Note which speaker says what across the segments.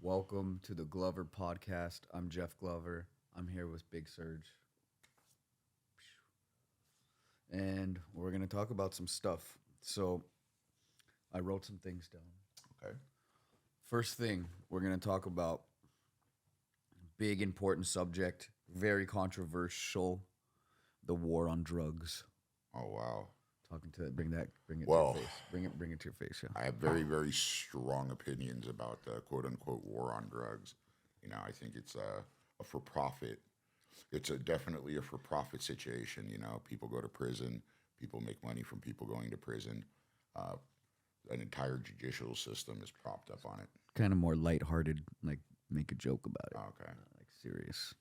Speaker 1: Welcome to the Glover Podcast. I'm Jeff Glover. I'm here with Big Serg. And we're going to talk about some stuff. So, I wrote some things down.
Speaker 2: Okay.
Speaker 1: First thing, we're going to talk about big important subject, very controversial, the war on drugs.
Speaker 2: Oh wow.
Speaker 1: Talking to bring it to
Speaker 2: Well,
Speaker 1: your face. Bring it to your face, yeah.
Speaker 2: I have very strong opinions about the quote unquote war on drugs. I think it's a for profit. It's definitely a for profit situation. People go to prison. People make money from people going to prison. An entire judicial system is propped up on it.
Speaker 1: Kind of more lighthearted, like make a joke about it.
Speaker 2: Okay.
Speaker 1: Like serious.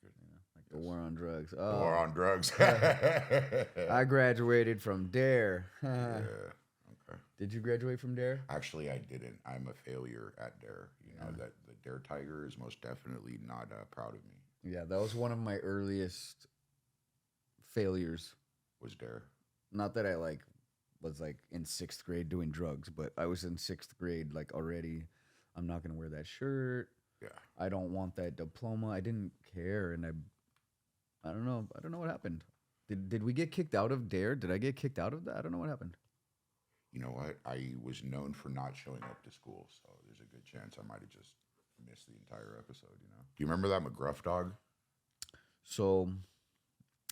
Speaker 2: Good.
Speaker 1: Like the war on drugs.
Speaker 2: The war on drugs.
Speaker 1: I graduated from DARE.
Speaker 2: Yeah. Okay.
Speaker 1: Did you graduate from DARE?
Speaker 2: Actually, I didn't. I'm a failure at DARE. That the DARE Tiger is most definitely not proud of me.
Speaker 1: Yeah, that was one of my earliest failures.
Speaker 2: Was DARE?
Speaker 1: Not that I was in sixth grade doing drugs, but I was in sixth grade already. I'm not gonna wear that shirt.
Speaker 2: Yeah.
Speaker 1: I don't want that diploma. I didn't care, and I don't know. I don't know what happened. Did we get kicked out of DARE? Did I get kicked out of that? I don't know what happened.
Speaker 2: You know what? I was known for not showing up to school, so there's a good chance I might have just missed the entire episode. Do you remember that McGruff dog?
Speaker 1: So,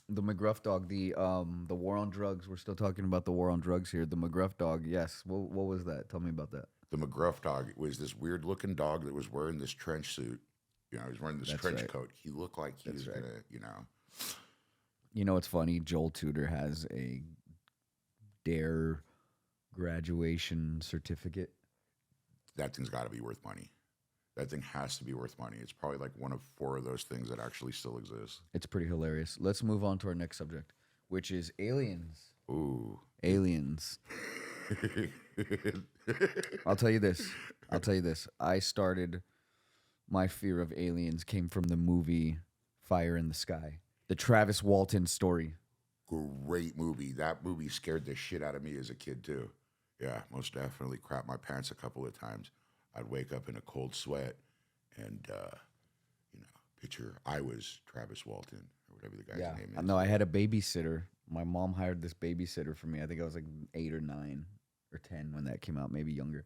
Speaker 1: the McGruff dog, the war on drugs. We're still talking about the war on drugs here. The McGruff dog. Yes. What was that? Tell me about that.
Speaker 2: The McGruff dog was this weird looking dog that was wearing this trench suit. He was wearing this trench coat. He looked like he was gonna.
Speaker 1: You know, it's funny. Joel Tudor has a DARE graduation certificate.
Speaker 2: That thing's got to be worth money. That thing has to be worth money. It's probably like one of 4 of those things that actually still exist.
Speaker 1: It's pretty hilarious. Let's move on to our next subject, which is aliens.
Speaker 2: Ooh.
Speaker 1: Aliens. I'll tell you this. I started my fear of aliens came from the movie Fire in the Sky, the Travis Walton story.
Speaker 2: Great movie. That movie scared the shit out of me as a kid too. Yeah, most definitely crapped my pants a couple of times. I'd wake up in a cold sweat and, picture I was Travis Walton or whatever the guy's name is.
Speaker 1: No, I had a babysitter. My mom hired this babysitter for me. I think I was 8 or 9 or 10 when that came out, maybe younger.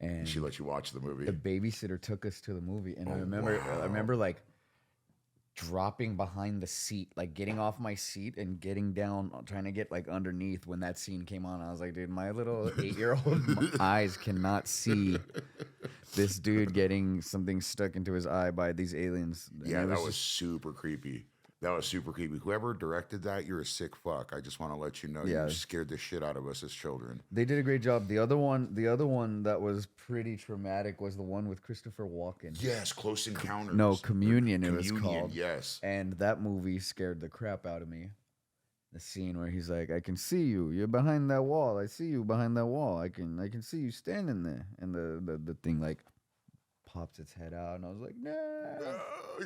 Speaker 1: And
Speaker 2: she let you watch the movie?
Speaker 1: The babysitter took us to the movie. And I
Speaker 2: wow.
Speaker 1: remember dropping behind the seat, getting off my seat and getting down, trying to get underneath when that scene came on. I was like, dude, my little 8-year-old eyes cannot see this dude getting something stuck into his eye by these aliens. And
Speaker 2: yeah, that was super creepy. Whoever directed that, you're a sick fuck. I just want to let you know, you scared the shit out of us as children.
Speaker 1: They did a great job. The other one that was pretty traumatic was the one with Christopher Walken.
Speaker 2: Yes, Close Encounters.
Speaker 1: No, Communion it was called.
Speaker 2: Yes.
Speaker 1: And that movie scared the crap out of me. The scene where he's like, I can see you. You're behind that wall. I see you behind that wall. I can see you standing there. And the thing pops its head out, and I was like, nah.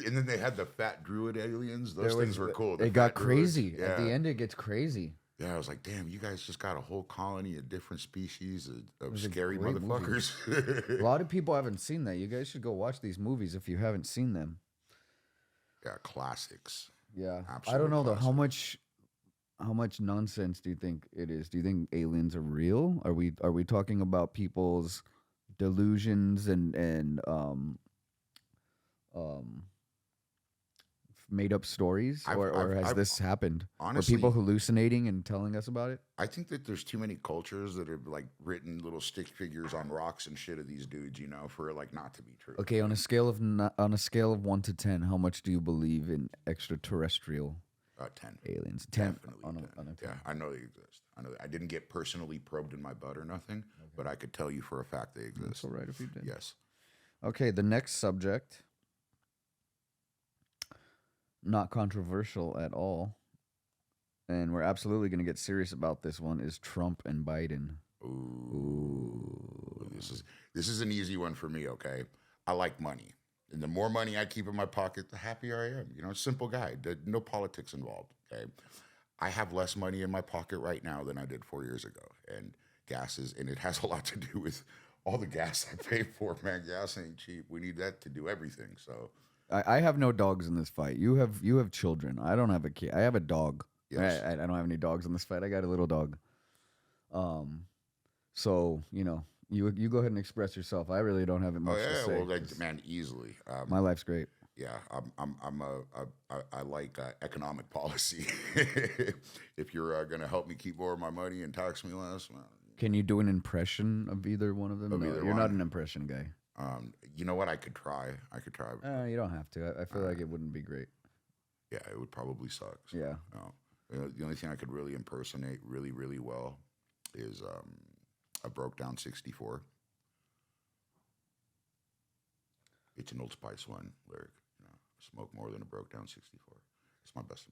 Speaker 2: And then they had the fat druid aliens. Those things were cool.
Speaker 1: It got crazy. Yeah. At the end, it gets crazy.
Speaker 2: Yeah, I was like, damn, you guys just got a whole colony of different species of scary motherfuckers.
Speaker 1: A lot of people haven't seen that. You guys should go watch these movies if you haven't seen them.
Speaker 2: Yeah, classics.
Speaker 1: Yeah.
Speaker 2: Absolute
Speaker 1: I don't know,
Speaker 2: classics.
Speaker 1: though. How much nonsense do you think it is? Do you think aliens are real? Are we talking about people's delusions and made up stories, or has this happened?
Speaker 2: Honestly,
Speaker 1: are people hallucinating and telling us about it?
Speaker 2: I think that there's too many cultures that have written little stick figures on rocks and shit of these dudes, for not to be true.
Speaker 1: Okay, on a scale of 1 to 10, how much do you believe in extraterrestrial
Speaker 2: 10
Speaker 1: aliens? 10.
Speaker 2: Definitely
Speaker 1: on
Speaker 2: 10.
Speaker 1: A 10.
Speaker 2: Yeah, I know they exist. I didn't get personally probed in my butt or nothing, but I could tell you for a fact they exist.
Speaker 1: That's all right if you did.
Speaker 2: Yes.
Speaker 1: Okay, the next subject, not controversial at all, and we're absolutely going to get serious about this one, is Trump and Biden.
Speaker 2: Ooh. This is an easy one for me, okay? I like money. And the more money I keep in my pocket, the happier I am. Simple guy. No politics involved, okay? I have less money in my pocket right now than I did 4 years ago. And it has a lot to do with all the gas I pay for, man. Gas ain't cheap. We need that to do everything. So
Speaker 1: I have no dogs in this fight. You have children. I don't have a kid. I have a dog.
Speaker 2: yes,
Speaker 1: I don't have any dogs in this fight. I got a little dog. Um, so you go ahead and express yourself. I really don't have
Speaker 2: oh
Speaker 1: much to
Speaker 2: yeah,
Speaker 1: say.
Speaker 2: well, like
Speaker 1: 'Cause
Speaker 2: man, easily.
Speaker 1: my life's great.
Speaker 2: Yeah, I like economic policy. If you're gonna help me keep more of my money and tax me less, well,
Speaker 1: Can you do an impression of either one of them?
Speaker 2: of
Speaker 1: No,
Speaker 2: either
Speaker 1: you're not
Speaker 2: one.
Speaker 1: an impression guy.
Speaker 2: You know what? I could try. I could try.
Speaker 1: You don't have to. I feel like it wouldn't be great.
Speaker 2: Yeah, it would probably suck. So,
Speaker 1: Yeah.
Speaker 2: no. The only thing I could really impersonate really, really well is a broke down 64. It's an Old Spice one lyric. Smoke more than a broke down 64. It's my best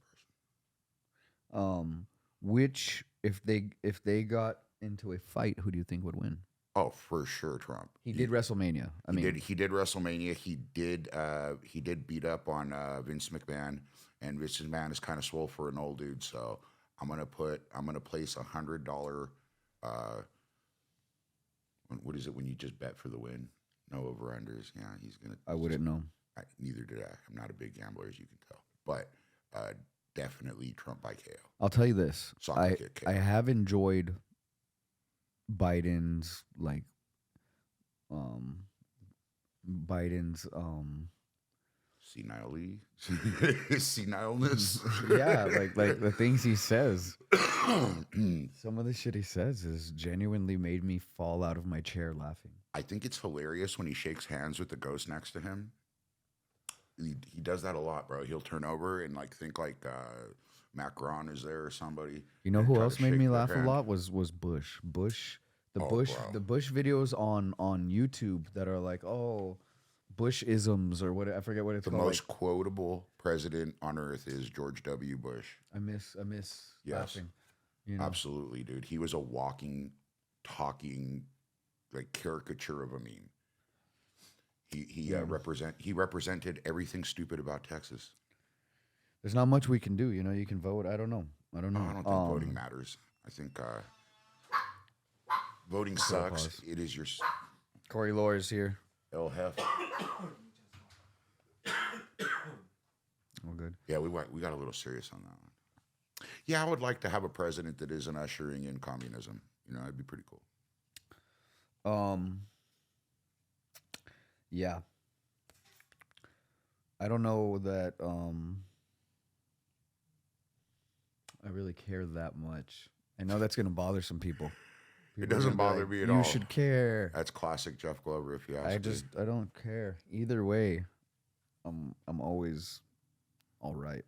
Speaker 2: impression.
Speaker 1: Which if they got into a fight, who do you think would win?
Speaker 2: Oh, for sure, Trump.
Speaker 1: He did WrestleMania. I mean,
Speaker 2: He did WrestleMania. He did beat up on Vince McMahon, and Vince McMahon is kind of swole for an old dude. So I'm gonna place $100. Uh, what is it when you just bet for the win? No over unders. Yeah, he's gonna.
Speaker 1: I wouldn't know.
Speaker 2: Neither did I. I'm not a big gambler, as you can tell, but definitely Trump by KO.
Speaker 1: I'll tell you this.
Speaker 2: Soccer kick KO.
Speaker 1: I have enjoyed Biden's Biden's
Speaker 2: Senilely, senileness.
Speaker 1: yeah, like the things he says. Some of the shit he says has genuinely made me fall out of my chair laughing.
Speaker 2: I think it's hilarious when he shakes hands with the ghost next to him. He does that a lot, bro. He'll turn over and think Macron is there or somebody.
Speaker 1: You know
Speaker 2: and
Speaker 1: who
Speaker 2: try to
Speaker 1: else made
Speaker 2: shake
Speaker 1: me
Speaker 2: their
Speaker 1: laugh a
Speaker 2: hand.
Speaker 1: lot was Bush.
Speaker 2: Oh, bro.
Speaker 1: The Bush videos on YouTube that are like, oh, Bush isms or what, I forget what it's
Speaker 2: The
Speaker 1: called.
Speaker 2: most quotable president on earth is George W. Bush.
Speaker 1: I miss
Speaker 2: Yes.
Speaker 1: laughing.
Speaker 2: Absolutely, dude. He was a walking, talking, caricature of a meme. He represented everything stupid about Texas.
Speaker 1: There's not much we can do. You can vote. I don't know. I don't know.
Speaker 2: I don't think voting matters. I think voting sucks.
Speaker 1: pause.
Speaker 2: It is your
Speaker 1: Corey Lohr is here.
Speaker 2: El Hef.
Speaker 1: All good.
Speaker 2: Yeah, we got a little serious on that one. Yeah, I would like to have a president that isn't ushering in communism. That'd be pretty cool.
Speaker 1: Yeah. I don't know that I really care that much. I know that's gonna bother some people.
Speaker 2: It doesn't bother me at all.
Speaker 1: You should care.
Speaker 2: That's classic Jeff Glover, if you ask me.
Speaker 1: I don't care. Either way, I'm always all right.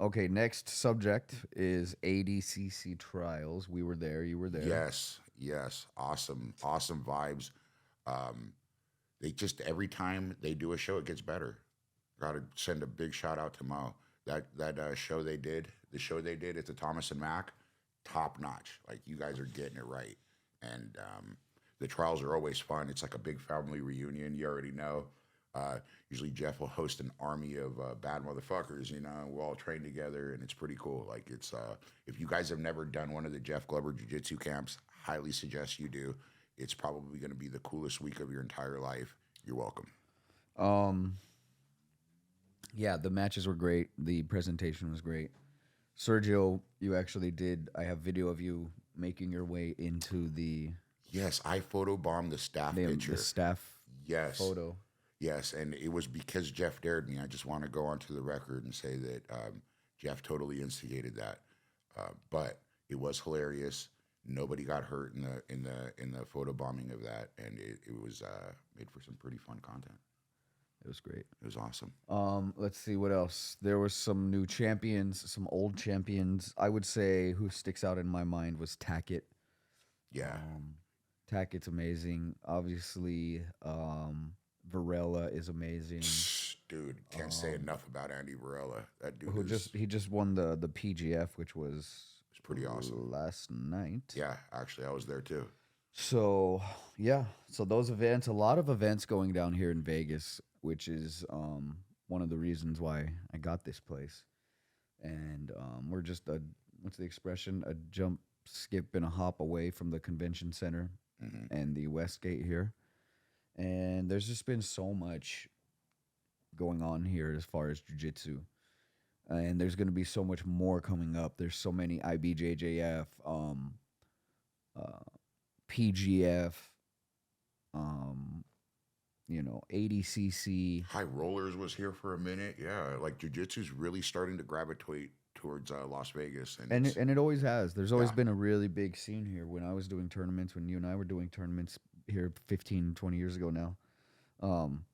Speaker 1: Okay, next subject is ADCC trials. We were there, you were there.
Speaker 2: Yes. Awesome vibes. They just, every time they do a show, it gets better. Got to send a big shout out to Mo. That show they did, at the Thomas and Mack, top notch. Like, you guys are getting it right. And the trials are always fun. It's like a big family reunion. You already know. Usually Jeff will host an army of bad motherfuckers, and we'll all train together, and it's pretty cool. Like, it's if you guys have never done one of the Jeff Glover Jiu-Jitsu camps, highly suggest you do. It's probably going to be the coolest week of your entire life. You're welcome.
Speaker 1: Yeah, the matches were great. The presentation was great. Sergio, you actually did. I have video of you making your way into the
Speaker 2: Yes, I photobombed the staff
Speaker 1: the
Speaker 2: picture.
Speaker 1: staff
Speaker 2: Yes.
Speaker 1: photo.
Speaker 2: Yes, and it was because Jeff dared me. I just want to go onto the record and say that Jeff totally instigated that. But it was hilarious. Nobody got hurt in the photo bombing of that, and it was made for some pretty fun content.
Speaker 1: It was great.
Speaker 2: It was awesome.
Speaker 1: Let's see what else. There was some new champions, some old champions. I would say who sticks out in my mind was Tackett.
Speaker 2: Yeah.
Speaker 1: Tackett's amazing. Obviously, Varela is amazing.
Speaker 2: Dude, can't say enough about Andy Varela. That dude
Speaker 1: He just won the PGF, which was
Speaker 2: pretty awesome.
Speaker 1: last night.
Speaker 2: Yeah, actually, I was there too.
Speaker 1: So yeah, so those events, a lot of events going down here in Vegas, which is one of the reasons why I got this place. And we're just what's the expression? A jump, skip, and a hop away from the convention center. and the West Gate here. And there's just been so much going on here as far as jujitsu. And there's going to be so much more coming up. There's so many IBJJF, uh, PGF, um, ADCC.
Speaker 2: High Rollers was here for a minute. Yeah, like jujitsu's really starting to gravitate towards Las Vegas, and
Speaker 1: And
Speaker 2: it's
Speaker 1: it always has. There's always
Speaker 2: yeah,
Speaker 1: been a really big scene here. When I was doing tournaments, when you and I were doing tournaments here 15, 20 years ago now, um,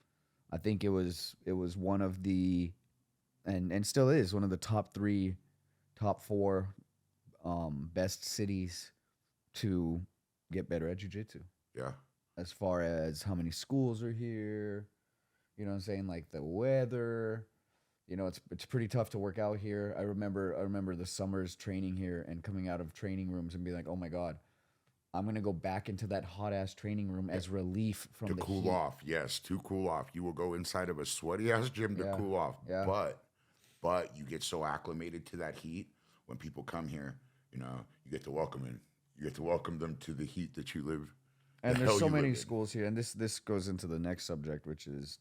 Speaker 1: I think it was one of the and still is one of the top three, top four best cities to get better at jujitsu.
Speaker 2: yeah,
Speaker 1: As far as how many schools are here, you know what I'm saying? Like the weather, it's pretty tough to work out here. I remember the summers training here and coming out of training rooms and being like, oh my god, I'm gonna go back into that hot ass training room
Speaker 2: yeah.
Speaker 1: as relief
Speaker 2: To
Speaker 1: from the
Speaker 2: cool
Speaker 1: heat.
Speaker 2: off, yes, to cool off. You will go inside of a sweaty ass gym to
Speaker 1: Yeah,
Speaker 2: cool off,
Speaker 1: yeah.
Speaker 2: but you get so acclimated to that heat when people come here. You get to welcome them to the heat that you live, the
Speaker 1: And there's
Speaker 2: hell
Speaker 1: so
Speaker 2: you live
Speaker 1: many
Speaker 2: in.
Speaker 1: schools here, and this goes into the next subject, which is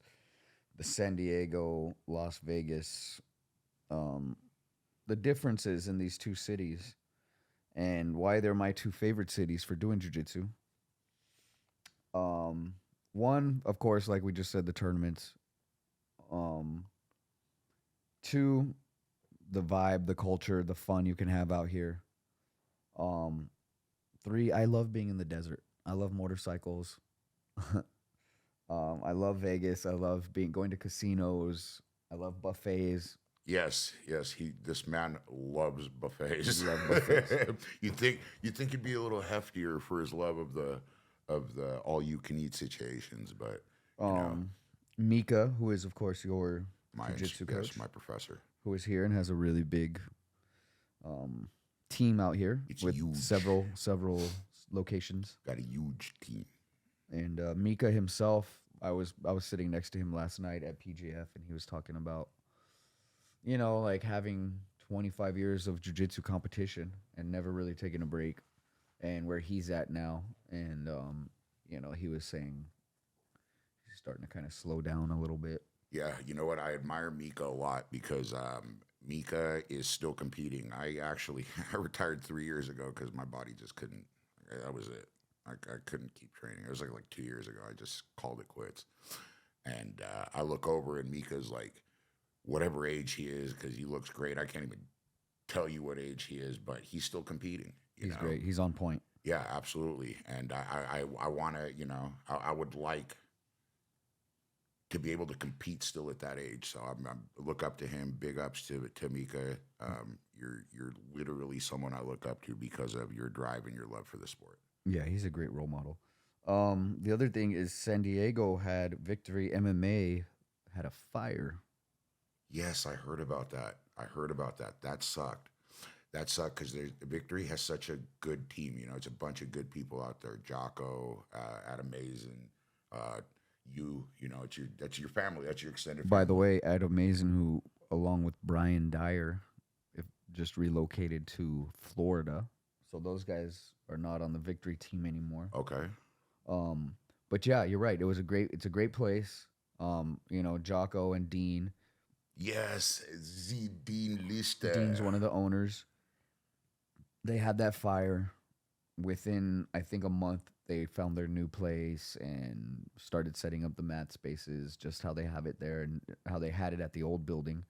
Speaker 1: the San Diego, Las Vegas, um, the differences in these two cities, and why they're my two favorite cities for doing jujitsu. Um, One, of course, like we just said, the tournaments. Um, Two, the vibe, the culture, the fun you can have out here. Um, Three, I love being in the desert. I love motorcycles. I love Vegas. I love going to casinos. I love buffets.
Speaker 2: Yes, yes. This man loves buffets.
Speaker 1: Love buffets.
Speaker 2: You think he'd be a little heftier for his love of the all you can eat situations, but you know,
Speaker 1: Um, Mika, who is of course your
Speaker 2: my
Speaker 1: jiu-jitsu
Speaker 2: yes,
Speaker 1: coach,
Speaker 2: my professor.
Speaker 1: who is here and has a really big um, team out here
Speaker 2: It's
Speaker 1: with
Speaker 2: huge.
Speaker 1: several locations.
Speaker 2: Got a huge team.
Speaker 1: And Mika himself, I was sitting next to him last night at PGF, and he was talking about like having 25 years of jiu-jitsu competition and never really taking a break, and where he's at now. And he was saying he's starting to kind of slow down a little bit.
Speaker 2: Yeah, you know what? I admire Mika a lot because Mika is still competing. I actually I retired 3 years ago because my body just couldn't. That was it. I couldn't keep training. It was like 2 years ago. I just called it quits. And I look over and Mika's like whatever age he is because he looks great. I can't even tell you what age he is, but he's still competing. You
Speaker 1: He's
Speaker 2: know?
Speaker 1: great. He's on point.
Speaker 2: Yeah, absolutely. And I want to, I would like to be able to compete still at that age. So I look up to him. Big ups to Mika. You're literally someone I look up to because of your drive and your love for the sport.
Speaker 1: Yeah, he's a great role model. The other thing is San Diego had Victory MMA had a fire.
Speaker 2: Yes, I heard about that. I heard about that. That sucked. That sucked because Victory has such a good team. It's a bunch of good people out there. Jocko, Adam Mason, that's your family. That's your extended
Speaker 1: By the
Speaker 2: family.
Speaker 1: way, Adam Mason, who along with Brian Dyer, just relocated to Florida, so those guys are not on the Victory team anymore.
Speaker 2: Okay.
Speaker 1: But yeah, you're right. It's a great place. Jocko and Dean.
Speaker 2: Yes, Z Dean Lister.
Speaker 1: Dean's one of the owners. They had that fire. Within, I think, a month, they found their new place and started setting up the mat spaces, just how they have it there and how they had it at the old building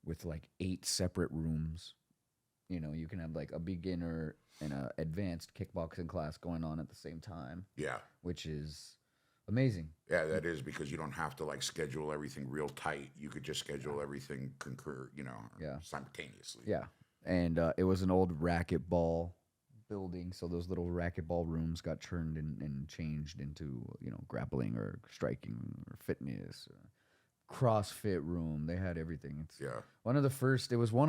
Speaker 1: with like 8 separate rooms. You can have like a beginner and a advanced kickboxing class going on at the same time,
Speaker 2: Yeah.
Speaker 1: which is amazing.
Speaker 2: Yeah, that is because you don't have to like schedule everything real tight. You could just schedule everything
Speaker 1: Yeah.
Speaker 2: simultaneously.
Speaker 1: Yeah. And it was an old racquetball building, so those little racquetball rooms got turned and changed into grappling or striking or fitness, CrossFit room. They had everything. It's
Speaker 2: Yeah.
Speaker 1: one of the first. It was one of